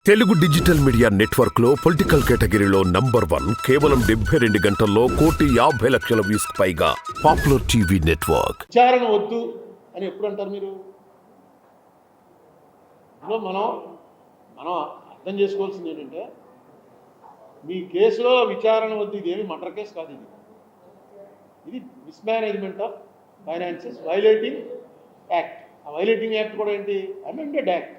Telugu digital media network లో political కేటగిరీలో #1 కేవలం 72 గంటల్లో 1,50,00,000 వ్యూస్ పైగా పాపులర్ టీవీ నెట్వర్క్. విచారణ వద్దు అని ఎప్పుడు అంటారు మీరు? మనం అర్థం చేసుకోవాల్సింది ఏంటంటే, మీ కేసులో విచారణ వద్దు, ఇదేమి మర్డర్ కేసు కాదు, ఇది mismanagement of finances violating act. ఆ వైలేటింగ్ యాక్ట్ కూడా ఏంటి? Amended act.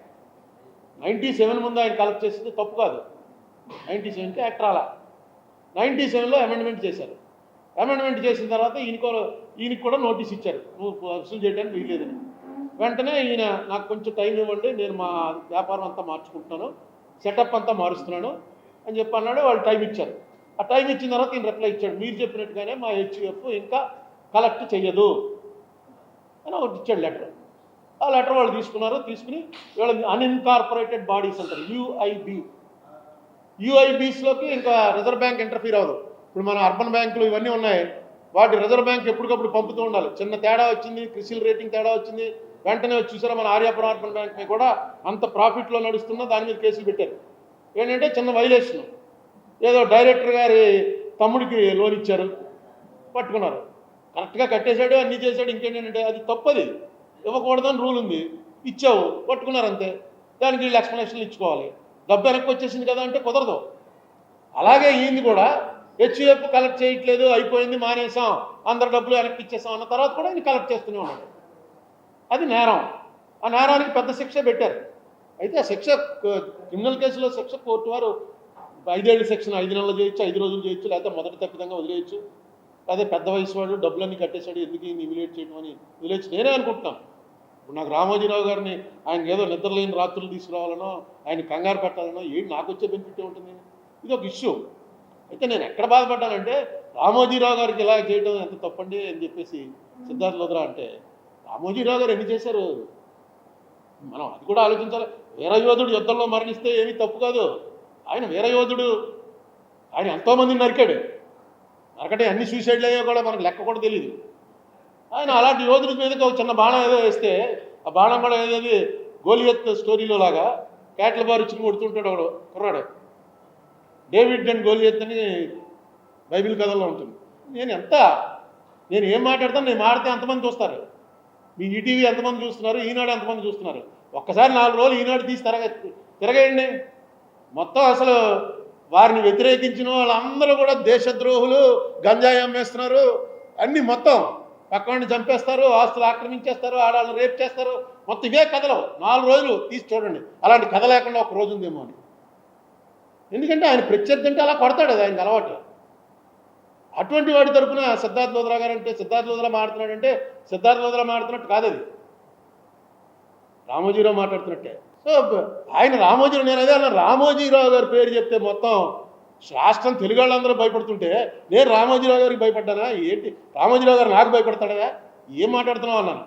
97 ముందు ఆయన కలెక్ట్ చేసింది తప్పు కాదు. 97కి యాక్ట్ రాలా, 97లో అమెండ్మెంట్ చేశారు. అమెండ్మెంట్ చేసిన తర్వాత ఈయనకి కూడా నోటీస్ ఇచ్చారు, నువ్వు వసూలు చేయడానికి వీల్లేదని. వెంటనే ఈయన నాకు కొంచెం టైం ఇవ్వండి, నేను మా వ్యాపారం అంతా మార్చుకుంటున్నాను, సెటప్ అంతా మారుస్తున్నాను అని చెప్పి అన్నాడు. వాళ్ళు టైం ఇచ్చారు. ఆ టైం ఇచ్చిన తర్వాత ఈయన రిప్లై ఇచ్చాడు, మీరు చెప్పినట్టుగానే మా హెచ్యుఎఫ్ ఇంకా కలెక్ట్ చెయ్యదు అని ఒకటి ఇచ్చాడు లెటర్. ఆ లెటర్ వాళ్ళు తీసుకుని వీళ్ళ అన్ఇన్కార్పొరేటెడ్ బాడీస్ అంటారు, యూఐబీస్లోకి ఇంకా రిజర్వ్ బ్యాంక్ ఇంటర్ఫీర్ అవ్వదు. ఇప్పుడు మన అర్బన్ బ్యాంకులు ఇవన్నీ ఉన్నాయి, వాటి రిజర్వ్ బ్యాంక్ ఎప్పటికప్పుడు పంపుతూ ఉండాలి. చిన్న తేడా వచ్చింది, క్రిసిల్ రేటింగ్ తేడా వచ్చింది, వెంటనే చూసారా మన ఆర్యాపురం అర్బన్ బ్యాంక్ మీద కూడా అంత ప్రాఫిట్లో నడుస్తున్నా దాని మీద కేసులు పెట్టారు. ఏంటంటే చిన్న వైలేషన్, ఏదో డైరెక్టర్ గారి తమ్ముడికి లోన్ ఇచ్చారు, పట్టుకున్నారు. కరెక్ట్గా కట్టేశాడు, అన్నీ చేశాడు. ఇంకేంటంటే అది తప్పది, ఇవ్వకూడదని రూల్ ఉంది, ఇచ్చావు, పట్టుకున్నారు అంతే. దానికి వీళ్ళు ఎక్స్ప్లెనేషన్లు ఇచ్చుకోవాలి. డబ్బు వెనక్కి వచ్చేసింది కదా అంటే కుదరదు. అలాగే ఈయన్ని కూడా హెచ్యుఎఫ్ కలెక్ట్ చేయట్లేదు, అయిపోయింది, మానేసాం, అందరు డబ్బులు వెనక్కి ఇచ్చేసాం అన్న తర్వాత కూడా ఈయన కలెక్ట్ చేస్తూనే ఉన్నాడు. అది నేరం. ఆ నేరానికి పెద్ద శిక్ష పెట్టారు. అయితే ఆ శిక్ష క్రిమినల్ కేసులో శిక్ష కోర్టు వారు 5 ఏళ్ల సెక్షన్ 5 నెలలు చేయొచ్చు, 5 రోజులు చేయొచ్చు, లేకపోతే మొదటి తప్పిదంగా వదిలేయచ్చు. అదే పెద్ద వయసు వాడు డబ్బులన్నీ కట్టేశాడు, ఎందుకు ఈయన ఇమిలేట్ చేయడం అని వదిలేచ్చు. నేనే అనుకుంటున్నాను. ఇప్పుడు నాకు రామోజీరావు గారిని ఆయనకి ఏదో నిద్రలేని రాత్రులు తీసుకురావాలనో, ఆయన కంగారు పెట్టాలనో ఏంటి నాకు వచ్చే బెనిఫిట్ ఉంటుంది? ఇది ఒక ఇష్యూ. అయితే నేను ఎక్కడ బాధపడ్డానంటే, రామోజీరావు గారికి ఇలా చేయడం ఎంత తప్పండి అని చెప్పేసి సిద్ధార్థ లోద్రా అంటే, రామోజీరావు గారు ఎన్ని చేశారు మనం అది కూడా ఆలోచించాలి. వీరయోధుడు యుద్ధంలో మరణిస్తే ఏమీ తప్పు కాదు. ఆయన వీరయోధుడు, ఆయన ఎంతోమందిని నరికాడు. నరకటే అన్ని సూసైడ్లు అయ్యో కూడా మనకు లెక్క కూడా తెలియదు. ఆయన అలాంటి యోధుడి మీదకి ఒక చిన్న బాణం ఏదో వేస్తే, ఆ బాణం కూడా ఏదది గోలియత్ స్టోరీలో లాగా కేట్ల బారుచుని కొడుతుంటాడు ఒకడు కుర్రాడు, డేవిడ్ అండ్ గోలియత్ అని బైబిల్ కథల్లో ఉంటుంది. నేను ఏం మాట్లాడతాను, నేను మాడితే ఎంతమంది చూస్తారు? మీ ఈటీవీ ఎంతమంది చూస్తున్నారు, ఈనాడు ఎంతమంది చూస్తున్నారు? ఒక్కసారి 4 రోజులు ఈనాడు తీసి తిరగేయండి. మొత్తం అసలు వారిని వ్యతిరేకించిన వాళ్ళందరూ కూడా దేశద్రోహులు, గంజాయి అమ్మేస్తున్నారు, అన్నీ మొత్తం పక్కవాడిని చంపేస్తారు, ఆస్తులు ఆక్రమించేస్తారు, ఆడాళ్ళని రేప్ చేస్తారు, మొత్తం ఇవే కథలు. 4 రోజులు తీసి చూడండి, అలాంటి కథ లేకుండా ఒక రోజు ఉందేమో అని. ఎందుకంటే ఆయన ప్రత్యర్థి అంటే అలా కొడతాడు, అది ఆయనకు అలవాటు. అటువంటి వాడి తరఫున సిద్ధార్థ లోద్రా గారు అంటే, సిద్ధార్థ లోద్రా మాట్లాడుతున్నాడంటే సిద్ధార్థ లోద్రా మాట్లాడుతున్నట్టు కాదు, అది రామోజీరావు మాట్లాడుతున్నట్టే. సో ఆయన రామోజీరావు, నేను అదే అన్నా, రామోజీరావు గారి పేరు చెప్తే మొత్తం రాష్ట్రం తెలుగు వాళ్ళందరూ భయపడుతుంటే నేను రామోజీరావు గారికి భయపడ్డానా ఏంటి? రామోజీరావు గారు నాకు భయపడతాడా? ఏం మాట్లాడుతున్నావు అన్నాను.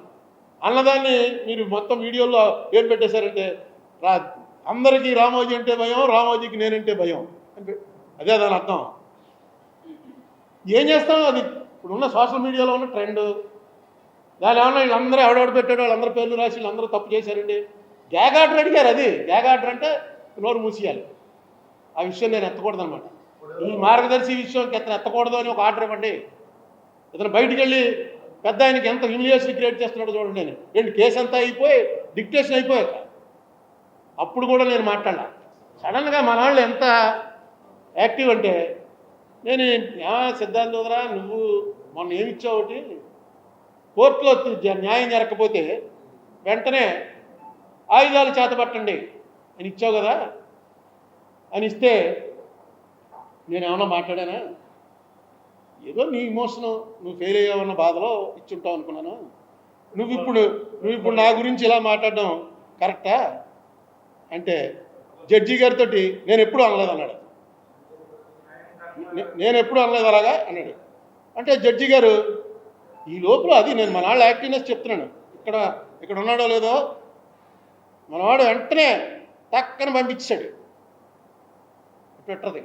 అన్నదాన్ని మీరు మొత్తం వీడియోలో ఏం పెట్టేశారంటే, అందరికీ రామోజీ అంటే భయం, రామోజీకి నేనంటే భయం అంటే అదే దాని అర్థం. ఏం చేస్తాం? అది ఇప్పుడున్న సోషల్ మీడియాలో ఉన్న ట్రెండ్. దాని ఏమన్నా వీళ్ళందరూ ఎవడెవడు పెట్టాడు, వాళ్ళందరూ పేర్లు రాసి వీళ్ళందరూ తప్పు చేశారండి. గ్యాగ్ ఆర్డర్ అడిగారు, అది గ్యాగ్ ఆర్డర్ అంటే నోరు మూసేయాలి. ఆ విషయం నేను ఎత్తకూడదు అనమాట. ఈ మార్గదర్శి విషయం ఎత్తకూడదు అని ఒక ఆర్డర్ ఇవ్వండి. ఇతను బయటికి వెళ్ళి పెద్ద ఆయనకి ఎంత హ్యూమిలియేషన్ క్రియేట్ చేస్తున్నాడో చూడండి. నేను ఏంటి కేసు అంతా అయిపోయి డిక్టేషన్ అయిపోయాక అప్పుడు కూడా నేను మాట్లాడాల. సడన్గా మన వాళ్ళు ఎంత యాక్టివ్ అంటే, నేను సిద్ధార్థ లోద్రా నువ్వు మొన్న ఏమిచ్చావు, ఒకటి కోర్టులో న్యాయం జరగకపోతే వెంటనే ఆయుధాలు చేతపట్టండి అని ఇచ్చావు కదా అని ఇస్తే నేను ఏమన్నా మాట్లాడానా? ఏదో నీ ఇమోషను, నువ్వు ఫెయిల్ అయ్యావన్న బాధలో ఇచ్చుంటావు అనుకున్నాను. నువ్వు ఇప్పుడు నా గురించి ఇలా మాట్లాడడం కరెక్టా అంటే, జడ్జి గారితో నేను ఎప్పుడు అనలేదు అన్నాడు. నేను ఎప్పుడు అనలేదు అలాగా అన్నాడు. అంటే జడ్జి గారు ఈ లోపల, అది నేను మన వాళ్ళ యాక్టివ్నెస్ చెప్తున్నాను, ఇక్కడ ఉన్నాడో లేదో, మనవాడు వెంటనే టక్కన పంపించాడు ట్విట్టర్ది.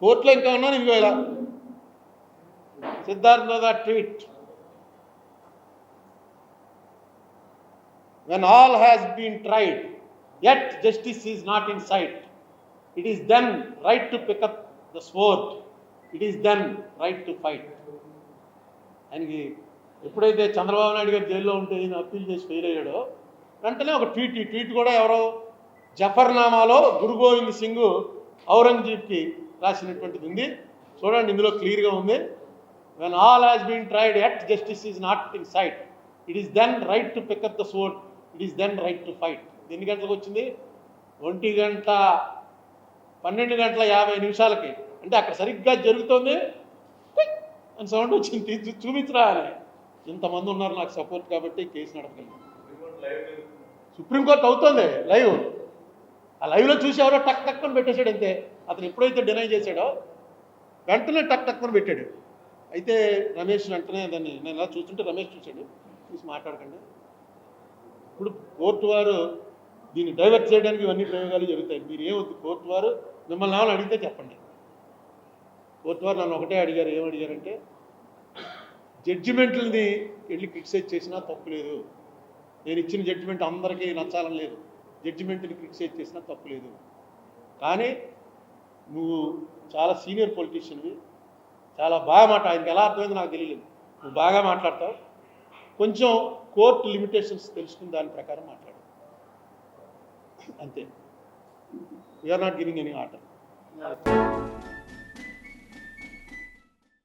కోర్టులో ఇంకా ఉన్నాను, ఇంకో ఇలా Siddhartha tweet, when all has been tried, yet justice is not in sight. It is then right to pick up the sword. It is then right to fight. ఆయనకి ఎప్పుడైతే చంద్రబాబు నాయుడు గారు జైల్లో ఉంటే ఈయన అప్పీల్ చేసి ఫెయిల్ అయ్యాడో వెంటనే ఒక ట్వీట్ కూడా ఎవరో జఫర్నామాలో గురు గోవింద్ సింగ్ ఔరంగజేబ్కి రాసినటువంటిది ఉంది. చూడండి, ఇందులో క్లియర్గా ఉంది. when all has been tried yet justice is not in sight, it is then right to pick up the sword, it is then right to fight. ఎన్ని గంటలకు వచ్చింది? 1:12:50 అంటే అక్కడ సరిగ్గా జరుగుతుంది అని సౌండ్ వచ్చింది. చూపించరా అని ఇంతమంది ఉన్నారు నాకు సపోర్ట్ కాబట్టి కేసు నడపగలిగింది. సుప్రీంకోర్టు అవుతుంది లైవ్. ఆ లైవ్లో చూసి ఎవరో టక్ టక్కుని పెట్టేశాడు అంతే. అతను ఎప్పుడైతే డినై చేశాడో వెంటనే టక్ టక్కుని పెట్టాడు. అయితే రమేష్ వెంటనే దాన్ని నేను ఇలా చూస్తుంటే రమేష్ చూశాడు, చూసి మాట్లాడకండి, ఇప్పుడు కోర్టు వారు దీన్ని డైవర్ట్ చేయడానికి ఇవన్నీ ప్రయోగాలు జరుగుతాయి, మీరు ఏమవుతుంది, కోర్టు వారు మిమ్మల్ని ఏమైనా అడిగితే చెప్పండి. కోర్టు వారు నన్ను ఒకటే అడిగారు, ఏమడిగారంటే జడ్జిమెంట్లని వెళ్ళి క్రిటిసైజ్ చేసినా తప్పు లేదు, నేను ఇచ్చిన జడ్జిమెంట్ అందరికీ నచ్చాలని లేదు, జడ్జిమెంట్ని క్రిటిసైజ్ చేసినా తప్పు లేదు, కానీ నువ్వు చాలా సీనియర్ పొలిటీషియన్వి, చాలా బాగా ఆయనకి ఎలా అర్థమైంది నాకు తెలియలేదు, నువ్వు బాగా మాట్లాడతావు, కొంచెం కోర్టు లిమిటేషన్స్ తెలుసుకుని దాని ప్రకారం మాట్లాడు అంతే. We're not giving any order.